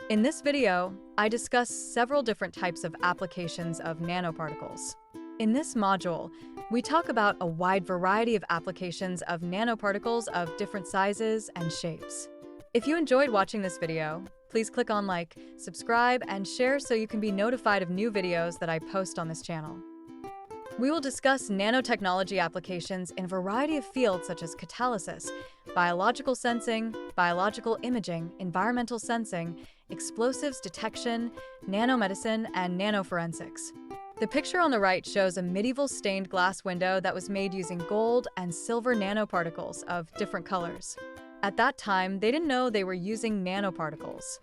In this video, I discuss several different types of applications of nanoparticles. In this module, we talk about a wide variety of applications of nanoparticles of different sizes and shapes. If you enjoyed watching this video, please click on like, subscribe, and share so you can be notified of new videos that I post on this channel. We will discuss nanotechnology applications in a variety of fields such as catalysis, biological sensing, biological imaging, environmental sensing, explosives detection, nanomedicine, and nanoforensics. The picture on the right shows a medieval stained glass window that was made using gold and silver nanoparticles of different colors. At that time, they didn't know they were using nanoparticles.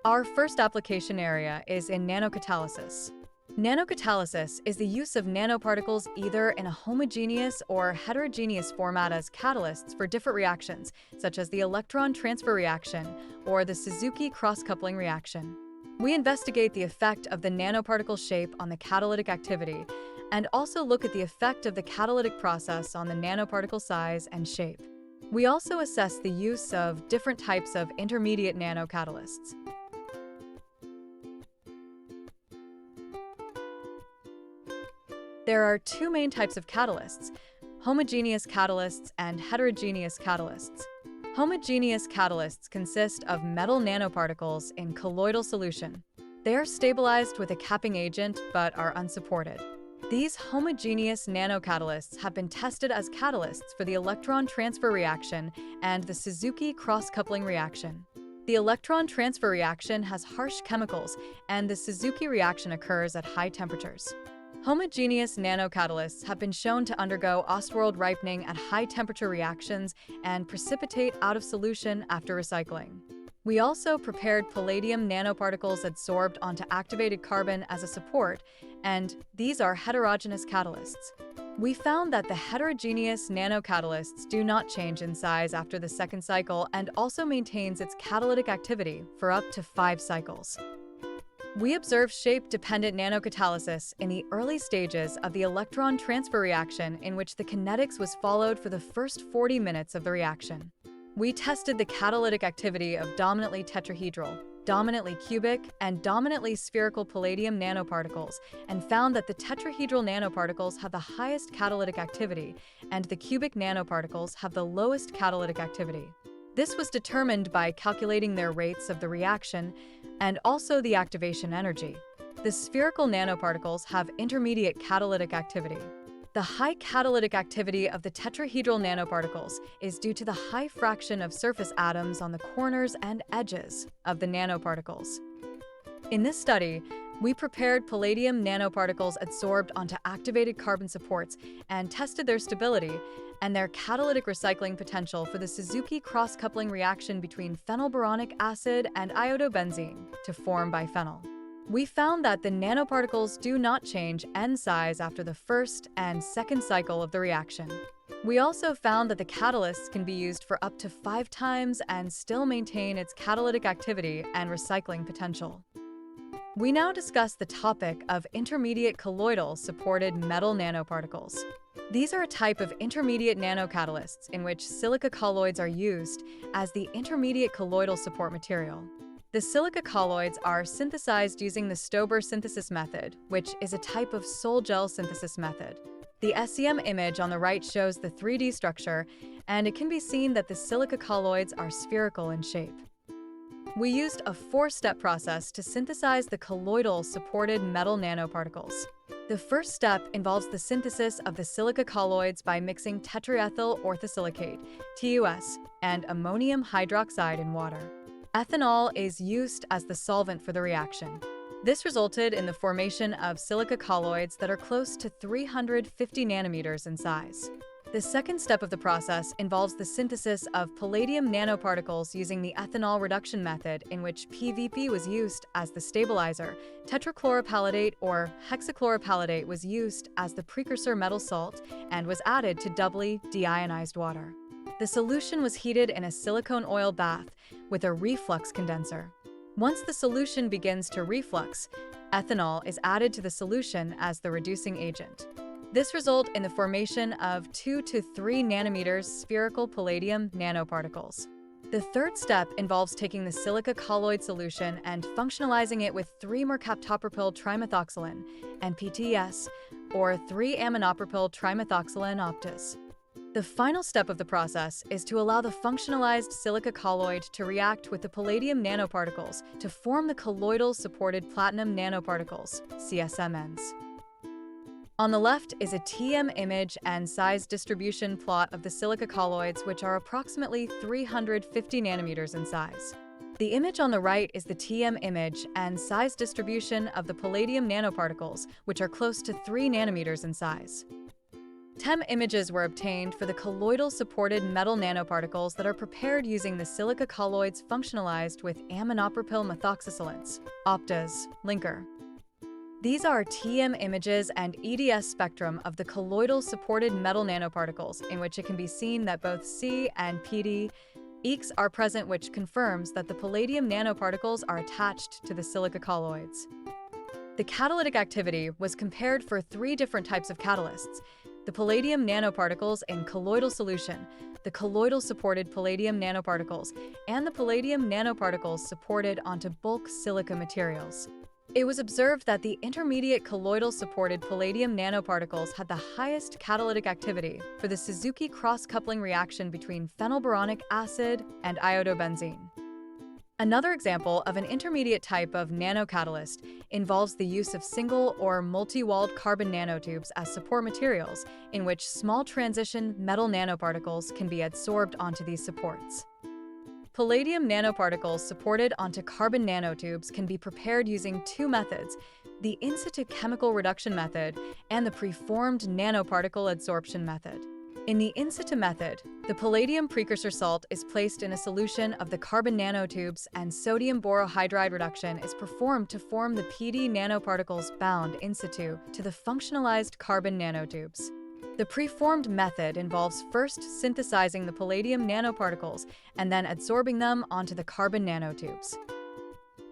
Our first application area is in nanocatalysis. Nanocatalysis is the use of nanoparticles either in a homogeneous or heterogeneous format as catalysts for different reactions, such as the electron transfer reaction or the Suzuki cross-coupling reaction. We investigate the effect of the nanoparticle shape on the catalytic activity and also look at the effect of the catalytic process on the nanoparticle size and shape. We also assess the use of different types of intermediate nanocatalysts. There are two main types of catalysts: homogeneous catalysts and heterogeneous catalysts. Homogeneous catalysts consist of metal nanoparticles in colloidal solution. They are stabilized with a capping agent but are unsupported. These homogeneous nanocatalysts have been tested as catalysts for the electron transfer reaction and the Suzuki cross-coupling reaction. The electron transfer reaction has harsh chemicals, and the Suzuki reaction occurs at high temperatures. Homogeneous nanocatalysts have been shown to undergo Ostwald ripening at high-temperature reactions and precipitate out of solution after recycling. We also prepared palladium nanoparticles adsorbed onto activated carbon as a support, and these are heterogeneous catalysts. We found that the heterogeneous nanocatalysts do not change in size after the second cycle and also maintains its catalytic activity for up to 5 cycles. We observed shape-dependent nanocatalysis in the early stages of the electron transfer reaction, in which the kinetics was followed for the first 40 minutes of the reaction. We tested the catalytic activity of dominantly tetrahedral, dominantly cubic, and dominantly spherical palladium nanoparticles and found that the tetrahedral nanoparticles have the highest catalytic activity and the cubic nanoparticles have the lowest catalytic activity. This was determined by calculating their rates of the reaction and also the activation energy. The spherical nanoparticles have intermediate catalytic activity. The high catalytic activity of the tetrahedral nanoparticles is due to the high fraction of surface atoms on the corners and edges of the nanoparticles. In this study, we prepared palladium nanoparticles adsorbed onto activated carbon supports and tested their stability and their catalytic recycling potential for the Suzuki cross-coupling reaction between phenylboronic acid and iodobenzene to form biphenyl. We found that the nanoparticles do not change end size after the first and second cycle of the reaction. We also found that the catalysts can be used for up to 5 times and still maintain its catalytic activity and recycling potential. We now discuss the topic of intermediate colloidal supported metal nanoparticles. These are a type of intermediate nanocatalysts in which silica colloids are used as the intermediate colloidal support material. The silica colloids are synthesized using the Stober synthesis method, which is a type of sol-gel synthesis method. The SEM image on the right shows the 3D structure, and it can be seen that the silica colloids are spherical in shape. We used a 4-step process to synthesize the colloidal supported metal nanoparticles. The first step involves the synthesis of the silica colloids by mixing tetraethyl orthosilicate, TUS, and ammonium hydroxide in water. Ethanol is used as the solvent for the reaction. This resulted in the formation of silica colloids that are close to 350 nanometers in size. The second step of the process involves the synthesis of palladium nanoparticles using the ethanol reduction method, in which PVP was used as the stabilizer, tetrachloropalladate or hexachloropalladate was used as the precursor metal salt, and was added to doubly deionized water. The solution was heated in a silicone oil bath with a reflux condenser. Once the solution begins to reflux, ethanol is added to the solution as the reducing agent. This results in the formation of 2 to 3 nanometers spherical palladium nanoparticles. The third step involves taking the silica colloid solution and functionalizing it with 3-mercaptopropyl trimethoxylin, NPTS, or 3-aminopropyl trimethoxylin OPTIS. The final step of the process is to allow the functionalized silica colloid to react with the palladium nanoparticles to form the colloidal supported platinum nanoparticles, CSMNs. On the left is a TM image and size distribution plot of the silica colloids, which are approximately 350 nanometers in size. The image on the right is the TM image and size distribution of the palladium nanoparticles, which are close to 3 nanometers in size. TEM images were obtained for the colloidal supported metal nanoparticles that are prepared using the silica colloids functionalized with aminopropyl methoxysilins, OPTAs, linker. These are TM images and EDS spectrum of the colloidal supported metal nanoparticles, in which it can be seen that both C and PD EECs are present, which confirms that the palladium nanoparticles are attached to the silica colloids. The catalytic activity was compared for 3 different types of catalysts: the palladium nanoparticles in colloidal solution, the colloidal supported palladium nanoparticles, and the palladium nanoparticles supported onto bulk silica materials. It was observed that the intermediate colloidal supported palladium nanoparticles had the highest catalytic activity for the Suzuki cross-coupling reaction between phenylboronic acid and iodobenzene. Another example of an intermediate type of nanocatalyst involves the use of single or multi-walled carbon nanotubes as support materials, in which small transition metal nanoparticles can be adsorbed onto these supports. Palladium nanoparticles supported onto carbon nanotubes can be prepared using 2 methods: the in situ chemical reduction method and the preformed nanoparticle adsorption method. In the in situ method, the palladium precursor salt is placed in a solution of the carbon nanotubes and sodium borohydride reduction is performed to form the PD nanoparticles bound in situ to the functionalized carbon nanotubes. The preformed method involves first synthesizing the palladium nanoparticles and then adsorbing them onto the carbon nanotubes.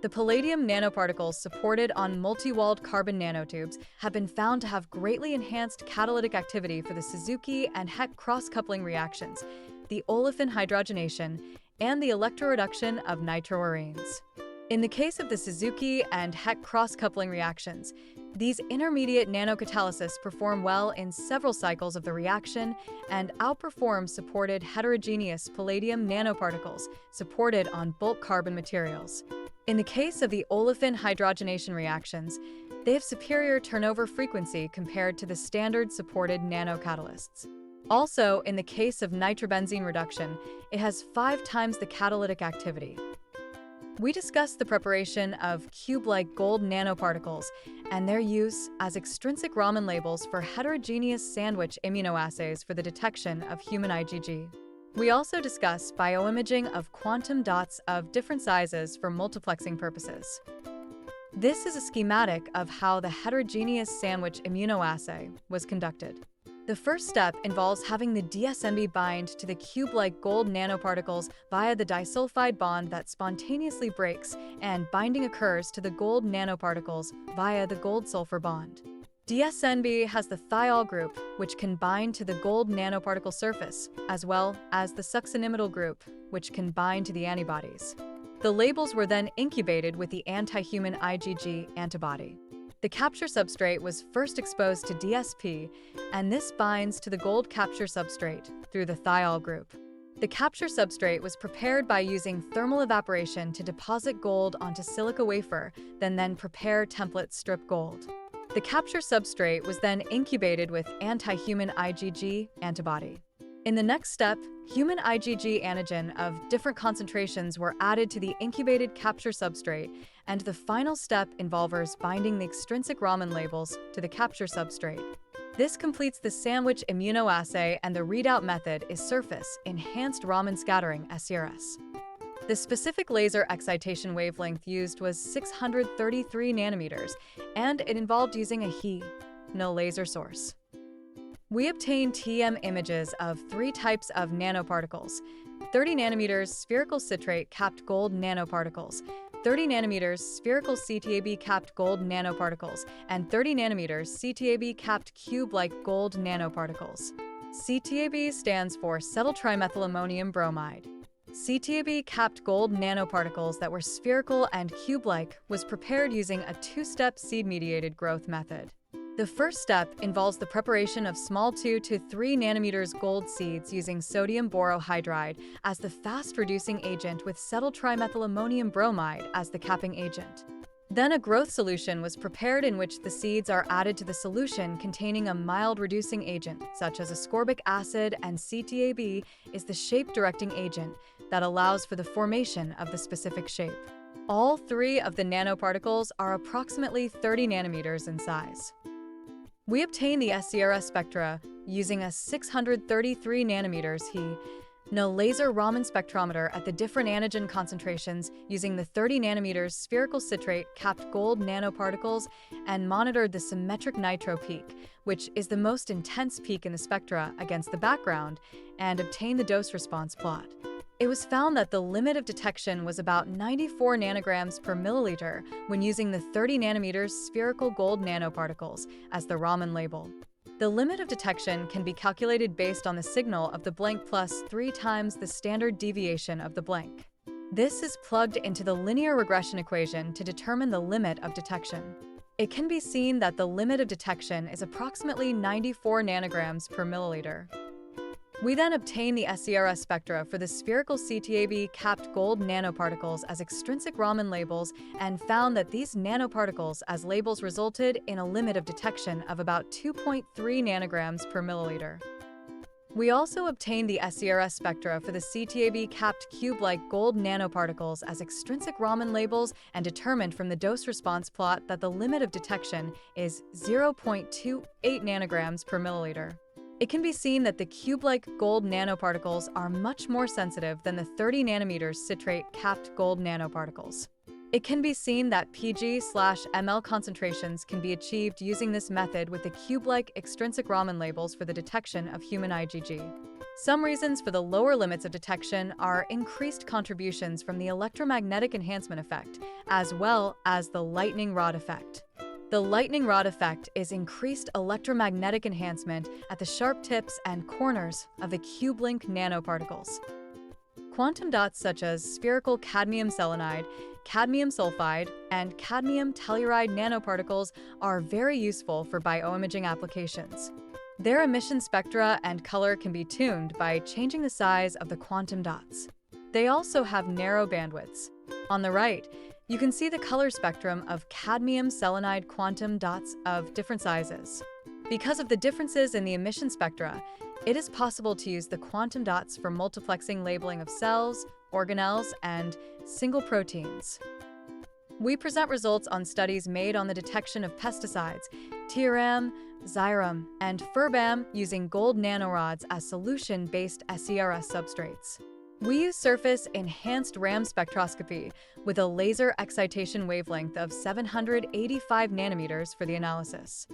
The palladium nanoparticles supported on multi-walled carbon nanotubes have been found to have greatly enhanced catalytic activity for the Suzuki and Heck cross-coupling reactions, the olefin hydrogenation, and the electroreduction of nitroarenes. In the case of the Suzuki and Heck cross-coupling reactions, these intermediate nanocatalysis perform well in several cycles of the reaction and outperform supported heterogeneous palladium nanoparticles supported on bulk carbon materials. In the case of the olefin hydrogenation reactions, they have superior turnover frequency compared to the standard supported nanocatalysts. Also, in the case of nitrobenzene reduction, it has 5 times the catalytic activity. We discussed the preparation of cube-like gold nanoparticles and their use as extrinsic Raman labels for heterogeneous sandwich immunoassays for the detection of human IgG. We also discussed bioimaging of quantum dots of different sizes for multiplexing purposes. This is a schematic of how the heterogeneous sandwich immunoassay was conducted. The first step involves having the DSMB bind to the cube-like gold nanoparticles via the disulfide bond that spontaneously breaks, and binding occurs to the gold nanoparticles via the gold-sulfur bond. DSNB has the thiol group, which can bind to the gold nanoparticle surface, as well as the succinimidal group, which can bind to the antibodies. The labels were then incubated with the anti-human IgG antibody. The capture substrate was first exposed to DSP, and this binds to the gold capture substrate through the thiol group. The capture substrate was prepared by using thermal evaporation to deposit gold onto silica wafer, then prepare template strip gold. The capture substrate was then incubated with anti-human IgG antibody. In the next step, human IgG antigen of different concentrations were added to the incubated capture substrate, and the final step involves binding the extrinsic Raman labels to the capture substrate. This completes the sandwich immunoassay, and the readout method is surface enhanced Raman scattering SCRS. The specific laser excitation wavelength used was 633 nanometers, and it involved using a He, no laser source. We obtained TM images of 3 types of nanoparticles: 30 nanometers spherical citrate capped gold nanoparticles, 30 nanometers spherical CTAB capped gold nanoparticles, and 30 nanometers CTAB capped cube-like gold nanoparticles. CTAB stands for cetyl trimethylammonium bromide. CTAB-capped gold nanoparticles that were spherical and cube-like was prepared using a two-step seed-mediated growth method. The first step involves the preparation of small 2 to 3 nanometers gold seeds using sodium borohydride as the fast-reducing agent with cetyl trimethylammonium bromide as the capping agent. Then a growth solution was prepared in which the seeds are added to the solution containing a mild reducing agent, such as ascorbic acid, and CTAB is the shape-directing agent that allows for the formation of the specific shape. All three of the nanoparticles are approximately 30 nanometers in size. We obtain the SCRS spectra using a 633 nanometers He no laser Raman spectrometer at the different antigen concentrations using the 30 nanometers spherical citrate capped gold nanoparticles and monitored the symmetric nitro peak, which is the most intense peak in the spectra against the background, and obtained the dose response plot. It was found that the limit of detection was about 94 nanograms per milliliter when using the 30 nanometers spherical gold nanoparticles as the Raman label. The limit of detection can be calculated based on the signal of the blank plus 3 times the standard deviation of the blank. This is plugged into the linear regression equation to determine the limit of detection. It can be seen that the limit of detection is approximately 94 nanograms per milliliter. We then obtain the SCRS spectra for the spherical CTAB-capped gold nanoparticles as extrinsic Raman labels and found that these nanoparticles as labels resulted in a limit of detection of about 2.3 nanograms per milliliter. We also obtained the SCRS spectra for the CTAB-capped cube-like gold nanoparticles as extrinsic Raman labels and determined from the dose-response plot that the limit of detection is 0.28 nanograms per milliliter. It can be seen that the cube-like gold nanoparticles are much more sensitive than the 30 nanometers citrate-capped gold nanoparticles. It can be seen that PG/ml concentrations can be achieved using this method with the cube-like extrinsic Raman labels for the detection of human IgG. Some reasons for the lower limits of detection are increased contributions from the electromagnetic enhancement effect, as well as the lightning rod effect. The lightning rod effect is increased electromagnetic enhancement at the sharp tips and corners of the cube-link nanoparticles. Quantum dots such as spherical cadmium selenide, cadmium sulfide, and cadmium telluride nanoparticles are very useful for bioimaging applications. Their emission spectra and color can be tuned by changing the size of the quantum dots. They also have narrow bandwidths. On the right, you can see the color spectrum of cadmium selenide quantum dots of different sizes. Because of the differences in the emission spectra, it is possible to use the quantum dots for multiplexing labeling of cells, organelles, and single proteins. We present results on studies made on the detection of pesticides, TRM, Xyram, and FIRBAM using gold nanorods as solution-based SCRS substrates. We use surface-enhanced RAM spectroscopy with a laser excitation wavelength of 785 nanometers for the analysis.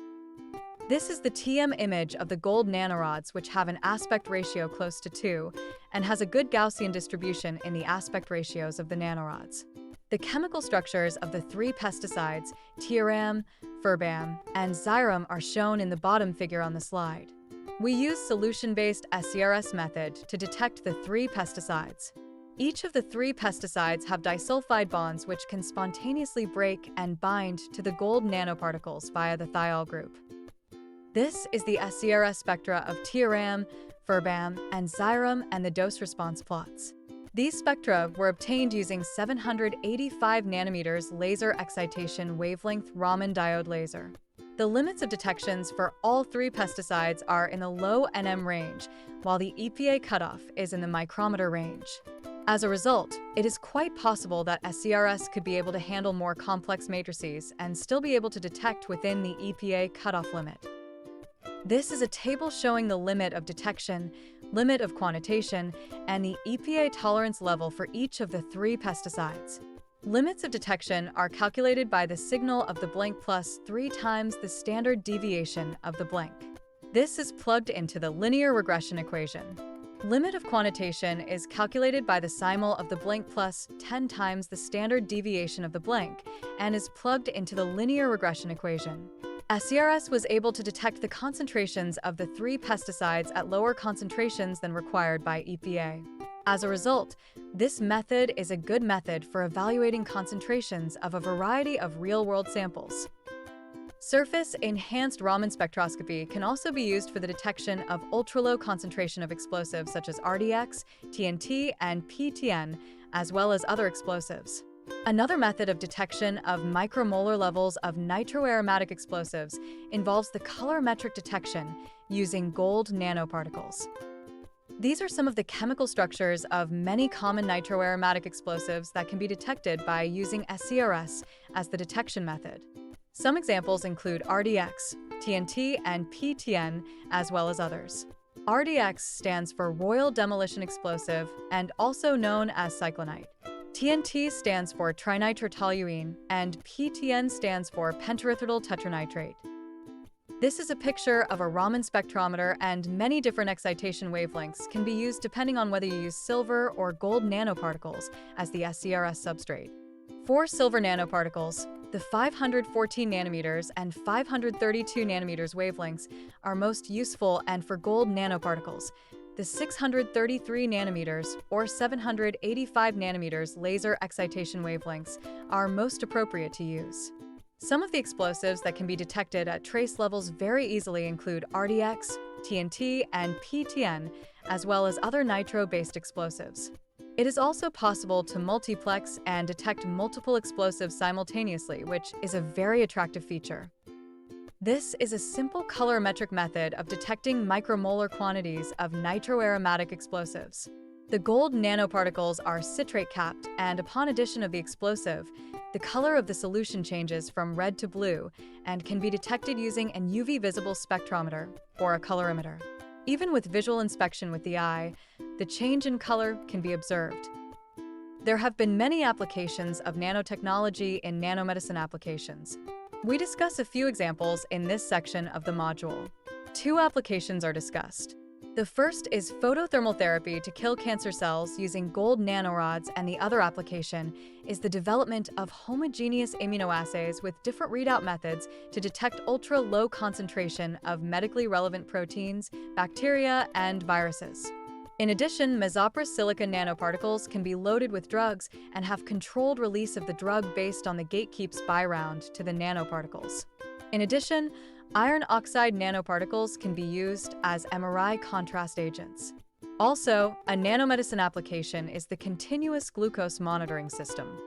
This is the TM image of the gold nanorods, which have an aspect ratio close to 2 and has a good Gaussian distribution in the aspect ratios of the nanorods. The chemical structures of the 3 pesticides, TRM, FIRBAM, and Xyram, are shown in the bottom figure on the slide. We use solution-based SCRS method to detect the 3 pesticides. Each of the 3 pesticides have disulfide bonds which can spontaneously break and bind to the gold nanoparticles via the thiol group. This is the SCRS spectra of TRM, FIRBAM, and Xyram and the dose-response plots. These spectra were obtained using 785 nanometers laser excitation wavelength Raman diode laser. The limits of detections for all 3 pesticides are in the low nm range, while the EPA cutoff is in the micrometer range. As a result, it is quite possible that SCRS could be able to handle more complex matrices and still be able to detect within the EPA cutoff limit. This is a table showing the limit of detection, limit of quantitation, and the EPA tolerance level for each of the 3 pesticides. Limits of detection are calculated by the signal of the blank plus 3 times the standard deviation of the blank. This is plugged into the linear regression equation. Limit of quantitation is calculated by the simul of the blank plus 10 times the standard deviation of the blank and is plugged into the linear regression equation. SCRS was able to detect the concentrations of the 3 pesticides at lower concentrations than required by EPA. As a result, this method is a good method for evaluating concentrations of a variety of real-world samples. Surface-enhanced Raman spectroscopy can also be used for the detection of ultra-low concentration of explosives such as RDX, TNT, and PTN, as well as other explosives. Another method of detection of micromolar levels of nitroaromatic explosives involves the colorimetric detection using gold nanoparticles. These are some of the chemical structures of many common nitroaromatic explosives that can be detected by using SCRS as the detection method. Some examples include RDX, TNT, and PTN, as well as others. RDX stands for Royal Demolition Explosive and also known as cyclonite. TNT stands for trinitrotoluene, and PTN stands for penterythritol tetranitrate. This is a picture of a Raman spectrometer, and many different excitation wavelengths can be used depending on whether you use silver or gold nanoparticles as the SCRS substrate. For silver nanoparticles, the 514 nanometers and 532 nanometers wavelengths are most useful, and for gold nanoparticles, the 633 nanometers or 785 nanometers laser excitation wavelengths are most appropriate to use. Some of the explosives that can be detected at trace levels very easily include RDX, TNT, and PTN, as well as other nitro-based explosives. It is also possible to multiplex and detect multiple explosives simultaneously, which is a very attractive feature. This is a simple colorimetric method of detecting micromolar quantities of nitroaromatic explosives. The gold nanoparticles are citrate-capped, and upon addition of the explosive, the color of the solution changes from red to blue and can be detected using an UV-visible spectrometer or a colorimeter. Even with visual inspection with the eye, the change in color can be observed. There have been many applications of nanotechnology in nanomedicine applications. We discuss a few examples in this section of the module. Two applications are discussed. The first is photothermal therapy to kill cancer cells using gold nanorods, and the other application is the development of homogeneous immunoassays with different readout methods to detect ultra-low concentration of medically relevant proteins, bacteria, and viruses. In addition, mesoporous silica nanoparticles can be loaded with drugs and have controlled release of the drug based on the gatekeep spy round to the nanoparticles. In addition, iron oxide nanoparticles can be used as MRI contrast agents. Also, a nanomedicine application is the continuous glucose monitoring system.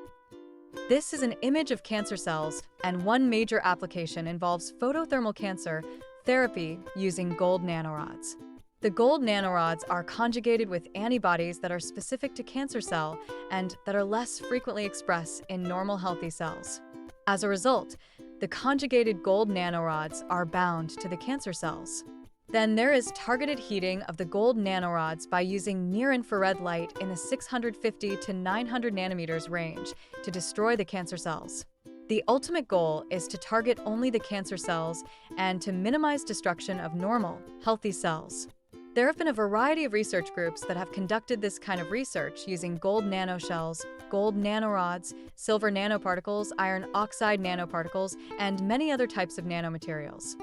This is an image of cancer cells, and one major application involves photothermal cancer therapy using gold nanorods. The gold nanorods are conjugated with antibodies that are specific to cancer cell and that are less frequently expressed in normal healthy cells. As a result, the conjugated gold nanorods are bound to the cancer cells. Then there is targeted heating of the gold nanorods by using near-infrared light in the 650 to 900 nanometers range to destroy the cancer cells. The ultimate goal is to target only the cancer cells and to minimize destruction of normal, healthy cells. There have been a variety of research groups that have conducted this kind of research using gold nanoshells, gold nanorods, silver nanoparticles, iron oxide nanoparticles, and many other types of nanomaterials.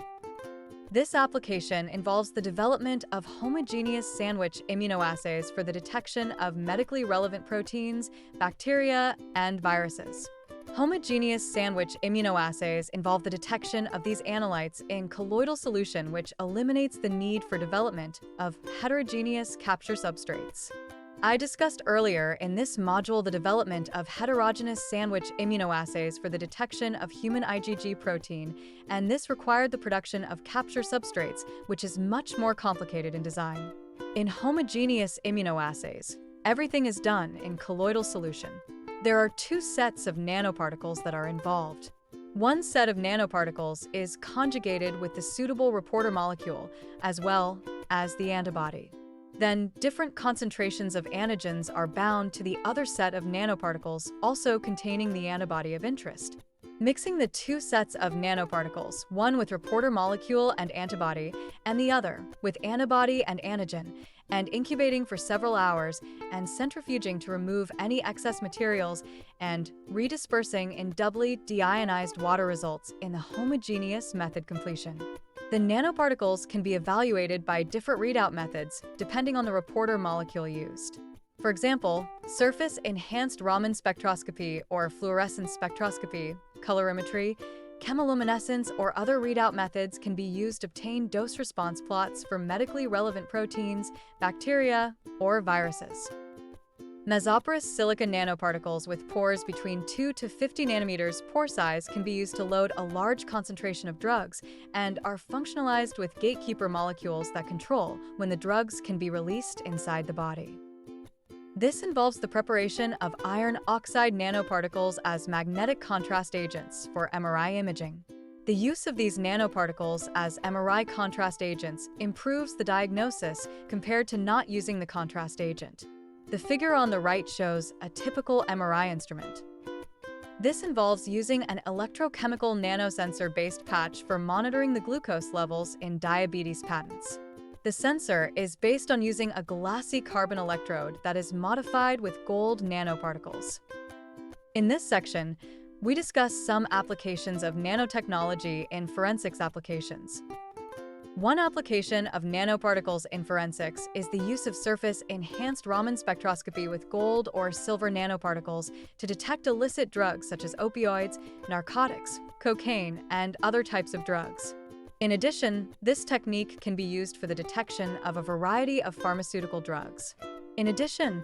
This application involves the development of homogeneous sandwich immunoassays for the detection of medically relevant proteins, bacteria, and viruses. Homogeneous sandwich immunoassays involve the detection of these analytes in colloidal solution, which eliminates the need for development of heterogeneous capture substrates. I discussed earlier in this module the development of heterogeneous sandwich immunoassays for the detection of human IgG protein, and this required the production of capture substrates, which is much more complicated in design. In homogeneous immunoassays, everything is done in colloidal solution. There are two sets of nanoparticles that are involved. One set of nanoparticles is conjugated with the suitable reporter molecule, as well as the antibody. Then different concentrations of antigens are bound to the other set of nanoparticles, also containing the antibody of interest. Mixing the two sets of nanoparticles, one with reporter molecule and antibody, and the other with antibody and antigen, and incubating for several hours, and centrifuging to remove any excess materials, and redispersing in doubly deionized water results in the homogeneous method completion. The nanoparticles can be evaluated by different readout methods depending on the reporter molecule used. For example, surface-enhanced Raman spectroscopy or fluorescence spectroscopy, colorimetry, chemiluminescence, or other readout methods can be used to obtain dose-response plots for medically relevant proteins, bacteria, or viruses. Mesoporous silica nanoparticles with pores between 2 to 50 nanometers pore size can be used to load a large concentration of drugs and are functionalized with gatekeeper molecules that control when the drugs can be released inside the body. This involves the preparation of iron oxide nanoparticles as magnetic contrast agents for MRI imaging. The use of these nanoparticles as MRI contrast agents improves the diagnosis compared to not using the contrast agent. The figure on the right shows a typical MRI instrument. This involves using an electrochemical nanosensor-based patch for monitoring the glucose levels in diabetes patients. The sensor is based on using a glassy carbon electrode that is modified with gold nanoparticles. In this section, we discuss some applications of nanotechnology in forensics applications. One application of nanoparticles in forensics is the use of surface-enhanced Raman spectroscopy with gold or silver nanoparticles to detect illicit drugs such as opioids, narcotics, cocaine, and other types of drugs. In addition, this technique can be used for the detection of a variety of pharmaceutical drugs. In addition,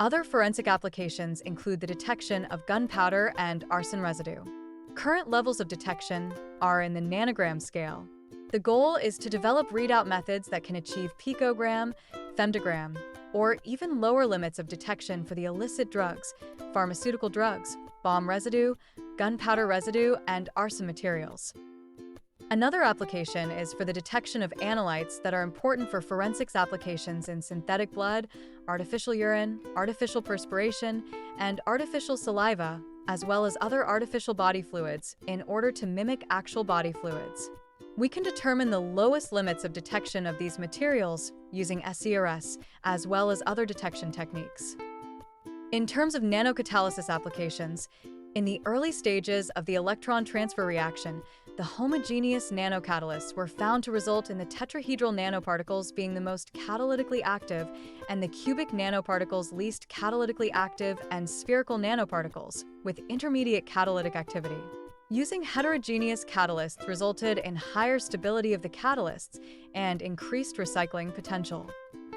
other forensic applications include the detection of gunpowder and arson residue. Current levels of detection are in the nanogram scale. The goal is to develop readout methods that can achieve picogram, femtogram, or even lower limits of detection for the illicit drugs, pharmaceutical drugs, bomb residue, gunpowder residue, and arson materials. Another application is for the detection of analytes that are important for forensics applications in synthetic blood, artificial urine, artificial perspiration, and artificial saliva, as well as other artificial body fluids, in order to mimic actual body fluids. We can determine the lowest limits of detection of these materials using SCRS, as well as other detection techniques. In terms of nanocatalysis applications, in the early stages of the electron transfer reaction, the homogeneous nanocatalysts were found to result in the tetrahedral nanoparticles being the most catalytically active and the cubic nanoparticles least catalytically active, and spherical nanoparticles with intermediate catalytic activity. Using heterogeneous catalysts resulted in higher stability of the catalysts and increased recycling potential.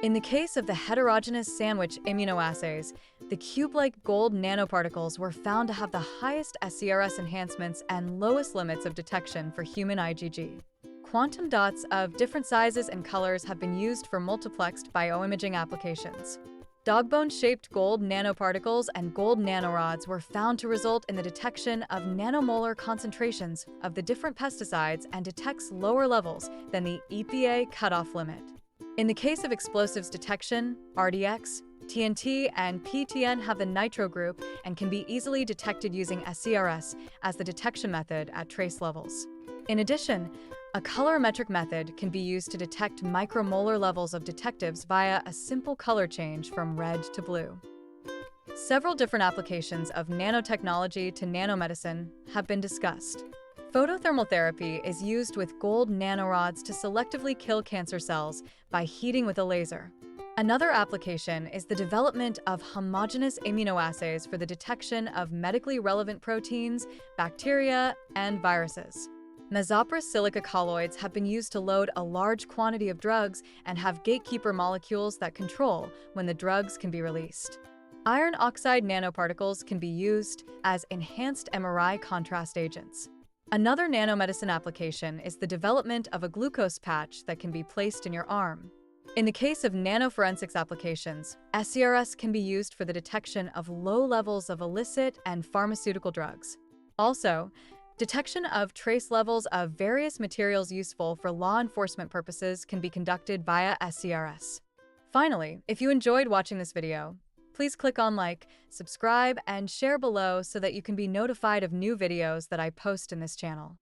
In the case of the heterogeneous sandwich immunoassays, the cube-like gold nanoparticles were found to have the highest SCRS enhancements and lowest limits of detection for human IgG. Quantum dots of different sizes and colors have been used for multiplexed bioimaging applications. Dogbone-shaped gold nanoparticles and gold nanorods were found to result in the detection of nanomolar concentrations of the different pesticides and detects lower levels than the EPA cutoff limit. In the case of explosives detection, RDX, TNT, and PTN have the nitro group and can be easily detected using SCRS as the detection method at trace levels. In addition, a colorimetric method can be used to detect micromolar levels of detectives via a simple color change from red to blue. Several different applications of nanotechnology to nanomedicine have been discussed. Photothermal therapy is used with gold nanorods to selectively kill cancer cells by heating with a laser. Another application is the development of homogeneous immunoassays for the detection of medically relevant proteins, bacteria, and viruses. Mesoporous silica colloids have been used to load a large quantity of drugs and have gatekeeper molecules that control when the drugs can be released. Iron oxide nanoparticles can be used as enhanced MRI contrast agents. Another nanomedicine application is the development of a glucose patch that can be placed in your arm. In the case of nanoforensics applications, SCRS can be used for the detection of low levels of illicit and pharmaceutical drugs. Also, detection of trace levels of various materials useful for law enforcement purposes can be conducted via SCRS. Finally, if you enjoyed watching this video, please click on like, subscribe, and share below so that you can be notified of new videos that I post in this channel.